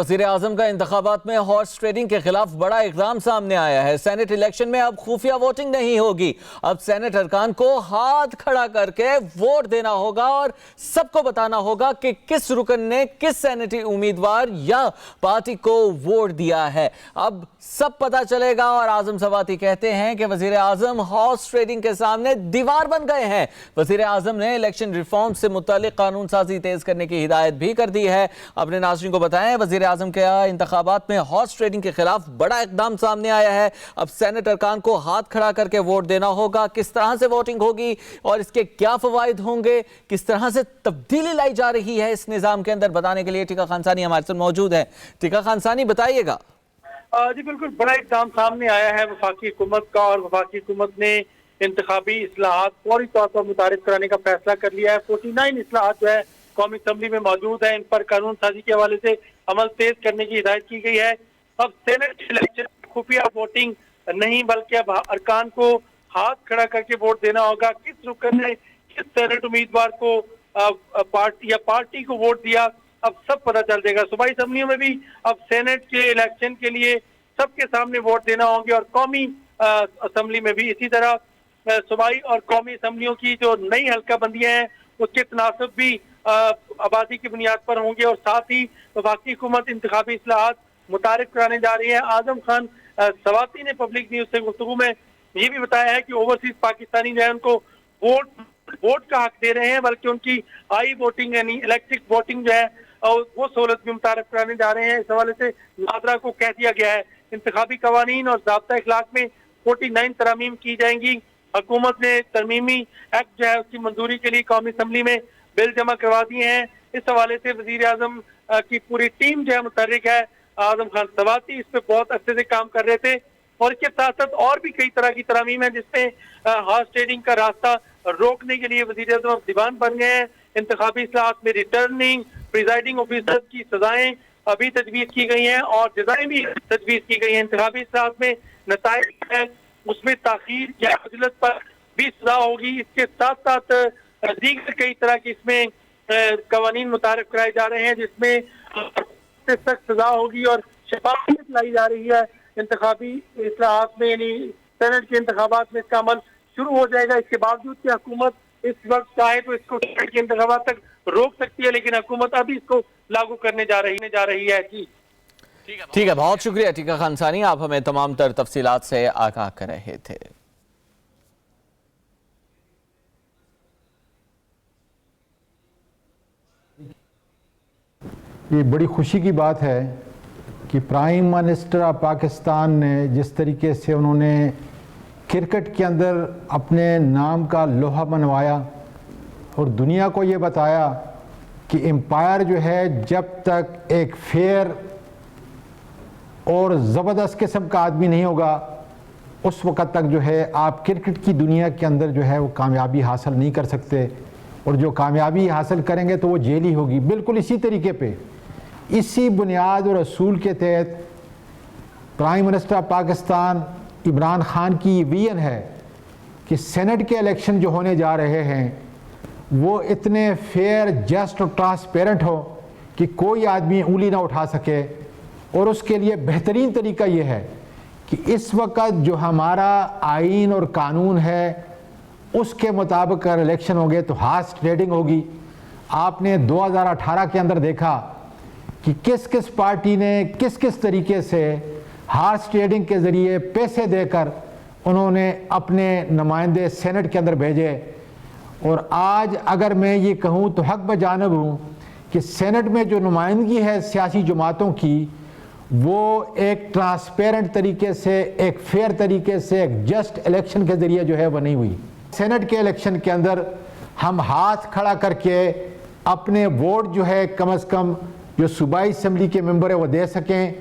وزیر اعظم کا انتخابات میں ہارس ٹریڈنگ کے خلاف بڑا اقدام سامنے آیا ہے۔ سینٹ الیکشن میں اب خفیہ ووٹنگ نہیں ہوگی، اب سینٹ ارکان کو ہاتھ کھڑا کر کے ووٹ دینا ہوگا اور سب کو بتانا ہوگا کہ کس رکن نے کس سینیٹری امیدوار یا پارٹی کو ووٹ دیا ہے۔ اب سب پتا چلے گا اور اعظم سواتی کہتے ہیں کہ وزیر اعظم ہارس ٹریڈنگ کے سامنے دیوار بن گئے ہیں۔ وزیر اعظم نے الیکشن ریفارم سے متعلق قانون سازی تیز کرنے کی ہدایت بھی کر دی ہے۔ اپنے ناظرین کو بتائیں، وزیر اعظم کے انتخابات میں ہارس ٹریڈنگ کے خلاف بڑا اقدام سامنے آیا ہے۔ اب سینٹ ارکان کو ہاتھ کھڑا کر کے ووٹ دینا ہوگا، کس طرح سے ووٹنگ ہوگی اور اس کے کیا فوائد ہوں گے، کس طرح سے تبدیلی لائی جا رہی ہے اس نظام کے اندر، بتانے کے لیے ٹیکا خان ثانی ہمارے ساتھ موجود ہیں۔ ٹیکا خان ثانی، بتائیے گا۔ جی بالکل، بڑا اقدام سامنے آیا ہے وفاقی حکومت کا، اور وفاقی حکومت نے انتخابی اصلاحات فوری طور پر متعارف کرانے کا فیصلہ کر لیا ہے۔ 49 اصلاحات جو ہے قومی اسمبلی میں موجود ہیں، ان پر قانون سازی کے حوالے سے عمل تیز کرنے کی ہدایت کی گئی ہے۔ اب سینٹ الیکشن خفیہ ووٹنگ نہیں بلکہ اب ارکان کو ہاتھ کھڑا کر کے ووٹ دینا ہوگا، کس رکن نے کس سینٹ امیدوار کو پارٹی کو ووٹ دیا اب سب پتہ چل جائے گا۔ صوبائی اسمبلیوں میں بھی اب سینٹ کے الیکشن کے لیے سب کے سامنے ووٹ دینا ہوں گے، اور قومی اسمبلی میں بھی اسی طرح صوبائی اور قومی اسمبلیوں کی جو نئی حلقہ بندیاں ہیں اس کے تناسب بھی آبادی کی بنیاد پر ہوں گے، اور ساتھ ہی وفاقی حکومت انتخابی اصلاحات متعارف کرانے جا رہی ہے۔ اعظم خان سواتی نے پبلک نیوز سے گفتگو میں یہ بھی بتایا ہے کہ اوورسیز پاکستانی جو ہے ان کو ووٹ کا حق دے رہے ہیں، بلکہ ان کی آئی ووٹنگ یعنی الیکٹرک ووٹنگ جو ہے وہ سہولت بھی متعارف کرانے جا رہے ہیں۔ اس حوالے سے ناظرہ کو کہہ دیا گیا ہے انتخابی قوانین اور ضابطہ اخلاق میں 49 ترامیم کی جائیں گی۔ حکومت نے ترمیمی ایکٹ جو ہے اس کی منظوری کے لیے قومی اسمبلی میں بل جمع کروا دیے ہیں۔ اس حوالے سے وزیر اعظم کی پوری ٹیم جو ہے متحرک ہے۔ اعظم خان سواتی اس پہ بہت عرصے سے کام کر رہے تھے، اور اس کے ساتھ ساتھ اور بھی کئی طرح کی ترامیم ہیں جس میں ہارس ٹریڈنگ کا راستہ روکنے کے لیے وزیر اعظم اب دیوان بن گئے ہیں۔ انتخابی اصلاحات میں ریٹرننگ پریزائڈنگ آفیسر کی سزائیں ابھی تجویز کی گئی ہیں اور جزائیں بھی تجویز کی گئی ہیں۔ انتخابی اصلاحات میں نتائج ہے اس میں تاخیر یا عجلت پر بھی سزا ہوگی۔ اس کے ساتھ ساتھ دیگر کئی طرح کی اس میں قوانین متعارف کرائے جا رہے ہیں جس میں سخت سزا ہوگی اور شفافیت لائی جا رہی ہے۔ انتخابی اصلاحات میں یعنی سینٹ کے انتخابات میں اس کا عمل شروع ہو جائے گا۔ اس کے باوجود کہ حکومت اس وقت چاہے تو اس کو سینٹ کے انتخابات تک روک سکتی ہے، لیکن حکومت ابھی اس کو لاگو کرنے جا رہی ہے۔ جی ٹھیک ہے، بہت شکریہ ٹیکا خان ثانی، آپ ہمیں تمام تر تفصیلات سے آگاہ کر رہے تھے۔ یہ بڑی خوشی کی بات ہے کہ پرائم منسٹر آف پاکستان نے جس طریقے سے انہوں نے کرکٹ کے اندر اپنے نام کا لوہا منوایا اور دنیا کو یہ بتایا کہ امپائر جو ہے جب تک ایک فیئر اور زبردست قسم کا آدمی نہیں ہوگا اس وقت تک جو ہے آپ کرکٹ کی دنیا کے اندر جو ہے وہ کامیابی حاصل نہیں کر سکتے، اور جو کامیابی حاصل کریں گے تو وہ جیل ہی ہوگی۔ بالکل اسی طریقے پہ اسی بنیاد اور اصول کے تحت prime minister of Pakistan Imran Khan کی یہ ویژن ہے کہ سینٹ کے الیکشن جو ہونے جا رہے ہیں وہ اتنے فیئر، جسٹ اور ٹرانسپیرنٹ ہو کہ کوئی آدمی انگلی نہ اٹھا سکے، اور اس کے لیے بہترین طریقہ یہ ہے کہ اس وقت جو ہمارا آئین اور قانون ہے اس کے مطابق اگر الیکشن ہوں گے تو ہارس ٹریڈنگ ہوگی۔ آپ نے 2018 کے اندر دیکھا کہ کس کس پارٹی نے کس کس طریقے سے ہارس ٹریڈنگ کے ذریعے پیسے دے کر انہوں نے اپنے نمائندے سینٹ کے اندر بھیجے، اور آج اگر میں یہ کہوں تو حق بجانب ہوں کہ سینٹ میں جو نمائندگی ہے سیاسی جماعتوں کی وہ ایک ٹرانسپیرنٹ طریقے سے، ایک فیئر طریقے سے، ایک جسٹ الیکشن کے ذریعے جو ہے وہ نہیں ہوئی۔ سینٹ کے الیکشن کے اندر ہم ہاتھ کھڑا کر کے اپنے ووٹ جو ہے کم از کم جو صوبائی اسمبلی کے ممبر ہیں وہ دے سکیں،